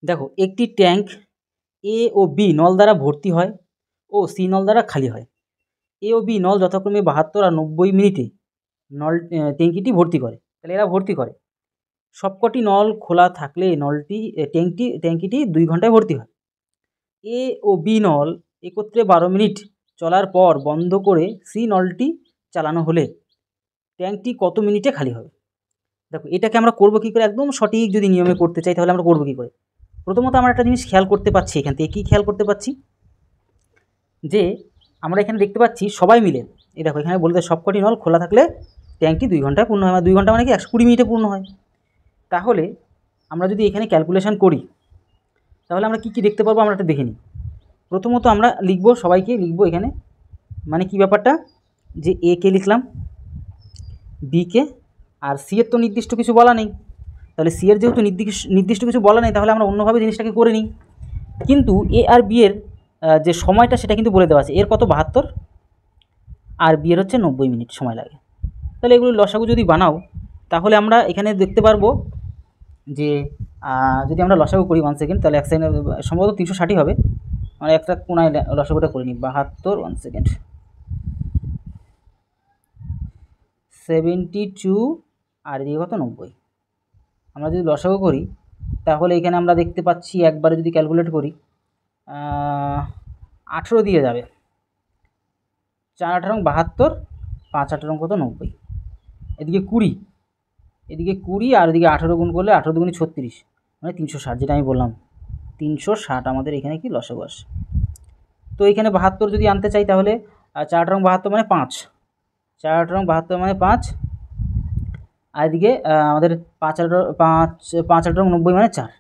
দেখো একটি ট্যাঙ্ক এ ও বি নল দ্বারা ভর্তি হয় ও সি নল দ্বারা খালি হয়। এ ও বি নল যথাক্রমে 72 আর 90 মিনিটে ট্যাঙ্কিটি ভর্তি করে। তাহলে এরা ভর্তি করে। সবকটি নল খোলা থাকলে ট্যাঙ্কিটি 2 ঘন্টায় ভর্তি হয়। এ ও বি নল একত্রে 12 মিনিট চলার পর বন্ধ করে সি নলটি চালানো হলে ট্যাঙ্কটি কত মিনিটে খালি হবে? দেখো এটাকে আমরা করবো কী করে, একদম সঠিক যদি নিয়মে করতে চাই তাহলে আমরা করবো কী করে? প্রথমত আমরা একটা জিনিস খেয়াল করতে পারছি, এখান থেকে কী খেয়াল করতে পারছি যে আমরা এখানে দেখতে পাচ্ছি সবাই মিলে, এই দেখো এখানে বলতে সবকটি নল খোলা থাকলে ট্যাঙ্কটি 2 ঘন্টায় পূর্ণ হয়। 2 ঘন্টা মানে কি 120 মিনিটে পূর্ণ হয়। তাহলে আমরা যদি এখানে ক্যালকুলেশন করি তাহলে আমরা কী কী দেখতে পারবো আমরা একটা দেখে নিই। প্রথমত আমরা লিখবো, সবাইকে লিখবো এখানে, মানে কি ব্যাপারটা, যে এ কে লিখলাম, বি কে, আর সি এর তো নির্দিষ্ট কিছু বলা নেই। তাহলে সি এর যেহেতু নির্দিষ্ট কিছু বলা নেই তাহলে আমরা অন্যভাবে জিনিসটাকে করে নিই। কিন্তু এ আর বি এর যে সময়টা সেটা কিন্তু বলে দেওয়া আছে, এর কত 72 আর বি এর হচ্ছে 90 মিনিট সময় লাগে। তাহলে এগুলো লসাগু যদি বানাও তাহলে আমরা এখানে দেখতে পারবো যে যদি আমরা লসাগু করি 1 সেকেন্ড, তাহলে 1 সেকেন্ড সম্ভবত 360ই হবে। আমরা একটা কোনায় লসাগুটা করে নিই, 72 1 সেকেন্ড 72 আর এদিকে কত 90। আমরা যদি লসাগু করি তাহলে এখানে আমরা দেখতে পাচ্ছি একবারে যদি ক্যালকুলেট করি 18 দিয়ে যাবে, 4 18 72, 5 18 কত 90, এদিকে 20, এদিকে 20 আর এদিকে 18 গুণ করলে 18 দুগুণে 36, মানে 360, যেটা আমি বললাম 360 আমাদের এখানে কি লসাগু আসে। তো এখানে 72 যদি আনতে চাই তাহলে 4 18 72 মানে 5, 4 18 72 মানে 5, আর এদিকে আমাদের 5 18 90 মানে 4।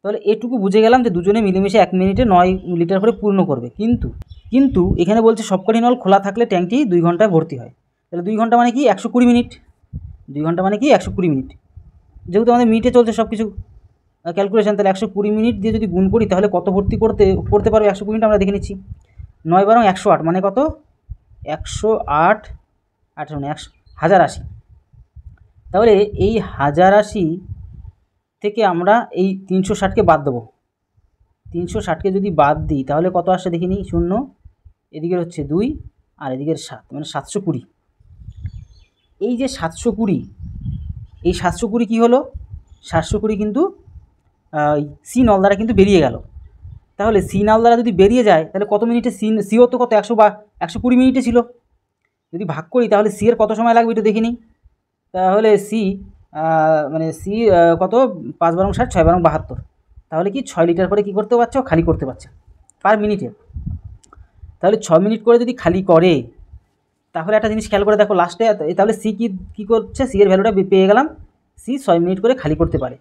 তাহলে এটুকু বুঝে গেলাম যে দুজনে মিলেমিশে 1 মিনিটে 9 লিটার করে পূর্ণ করবে। কিন্তু এখানে বলছে সবকটি নল খোলা থাকলে ট্যাঙ্কটি 2 ঘন্টায় ভর্তি হয়। তাহলে 2 ঘন্টা মানে কি 120 মিনিট, 2 ঘন্টা মানে কি 120 মিনিট। যেহেতু আমাদের মিনিটে চলছে সব কিছু ক্যালকুলেশন, তাহলে 120 মিনিট দিয়ে যদি গুণ করি তাহলে কত ভর্তি করতে পারবে 120 মিনিট আমরা দেখে নিচ্ছি। 9 12 108 মানে কত 108 8 মানে 1080। তাহলে এই 1080 থেকে আমরা এই 360কে বাদ দেবো। 360কে যদি বাদ দিই তাহলে কত আসছে দেখে নিই, 0, এদিকের হচ্ছে 2 আর এদিকের 7 মানে 720। এই যে 720, এই 720 কী হলো, 720 কিন্তু সি নল দ্বারা কিন্তু বেরিয়ে গেল। তাহলে সি নল দ্বারা যদি বেরিয়ে যায় তাহলে কত মিনিটে সিও তো কত 120 মিনিটে ছিল। যদি ভাগ করি তাহলে সি এর কত সময় লাগবে একটু দেখে নিই। তাহলে সি মানে সি কত 5 12 60 6 12 72, তাহলে কি 6 লিটার করে কী করতে পারছে, ও খালি করতে পারছে পার মিনিটে। তাহলে 6 মিনিট করে যদি খালি করে তাহলে একটা জিনিস খেয়াল করে দেখো লাস্টে, তাহলে সি কী করছে, সি এর ভ্যালুটা পেয়ে গেলাম, সি 6 মিনিট করে খালি করতে পারে।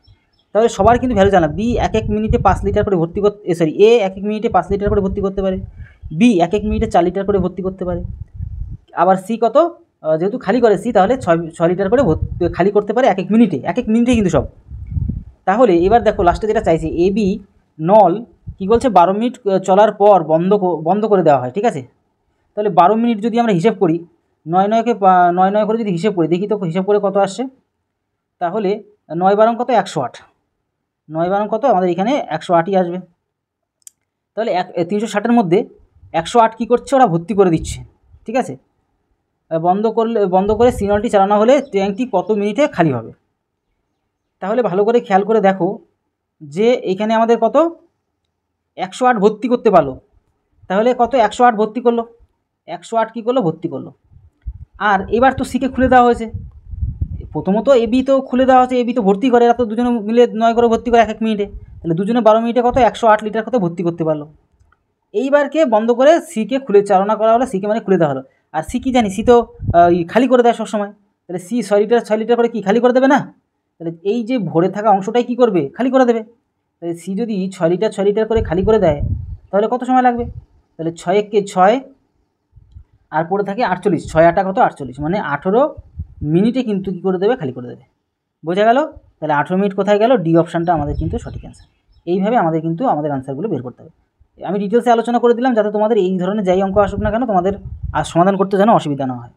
তাহলে সবার কিন্তু ভ্যালু জানা, বি 1 মিনিটে 5 লিটার করে ভর্তি করতে, এ 1 মিনিটে 5 লিটার করে ভর্তি করতে পারে, বি 1 মিনিটে 4 লিটার করে ভর্তি করতে পারে। আবার সি কত, যেহেতু খালি করে সি, তাহলে 6 লিটার করে খালি করতে পারে 1 মিনিটে, 1 মিনিটে কিন্তু সব। তাহলে এবার দেখো লাস্টে যেটা চাইছে, এ বি নল কী বলছে 12 মিনিট চলার পর বন্ধ করে দেওয়া হয়, ঠিক আছে। তাহলে 12 মিনিট যদি আমরা হিসেব করি, 9 9 করে যদি হিসেব করি, দেখি তো হিসেব করে কত আসছে। তাহলে 9 12 কত 108, 9 12 কত আমাদের এখানে 108ই আসবে। তাহলে 360-এর মধ্যে 108 কী করছে, ওরা ভর্তি করে দিচ্ছে, ঠিক আছে। বন্ধ করে সি নলটি চালানো হলে ট্যাঙ্কটি কত মিনিটে খালি হবে। তাহলে ভালো করে খেয়াল করে দেখো যে এখানে আমাদের কত 108 ভর্তি করতে পারলো। তাহলে কত 108 ভর্তি করলো, 108 কী করলো, ভর্তি করলো। আর এবার তো সিকে খুলে দেওয়া হয়েছে, প্রথমত এবি তো খুলে দেওয়া হয়েছে, এবি তো ভর্তি করে, এরা তো দুজনে মিলে 9 করে ভর্তি করে 1 মিনিটে, তাহলে দুজনে 12 মিনিটে কত 108 লিটার কত ভর্তি করতে পারলো। এইবারকে বন্ধ করে সিকে খুলে চালনা করা হলো, সিকে মানে খুলে দেওয়া হলো। আর সি কি জানি, সি তো খালি করে দেয় সবসময়, তাহলে সি 6 লিটার করে কি খালি করে দেবে না, তাহলে এই যে ভরে থাকা অংশটাই কী করবে, খালি করে দেবে। তাহলে সি যদি 6 লিটার করে খালি করে দেয় তাহলে কত সময় লাগবে, তাহলে 6 কে 6 আর পড়ে থাকে 48, 6 8 কত 48, মানে 18 মিনিটে কিন্তু কী করে দেবে, খালি করে দেবে। বোঝা গেল? তাহলে 18 মিনিট কোথায় গেল, ডি অপশানটা আমাদের কিন্তু সঠিক অ্যান্সার। এইভাবে আমাদের কিন্তু আমাদের আনসারগুলো বের করতে হবে। আমি ডিটেলসে আলোচনা করে দিলাম যাতে তোমাদের এই ধরনের যাই অঙ্ক আসুক না কেন তোমাদের আর সমাধান করতে যেন অসুবিধা না হয়।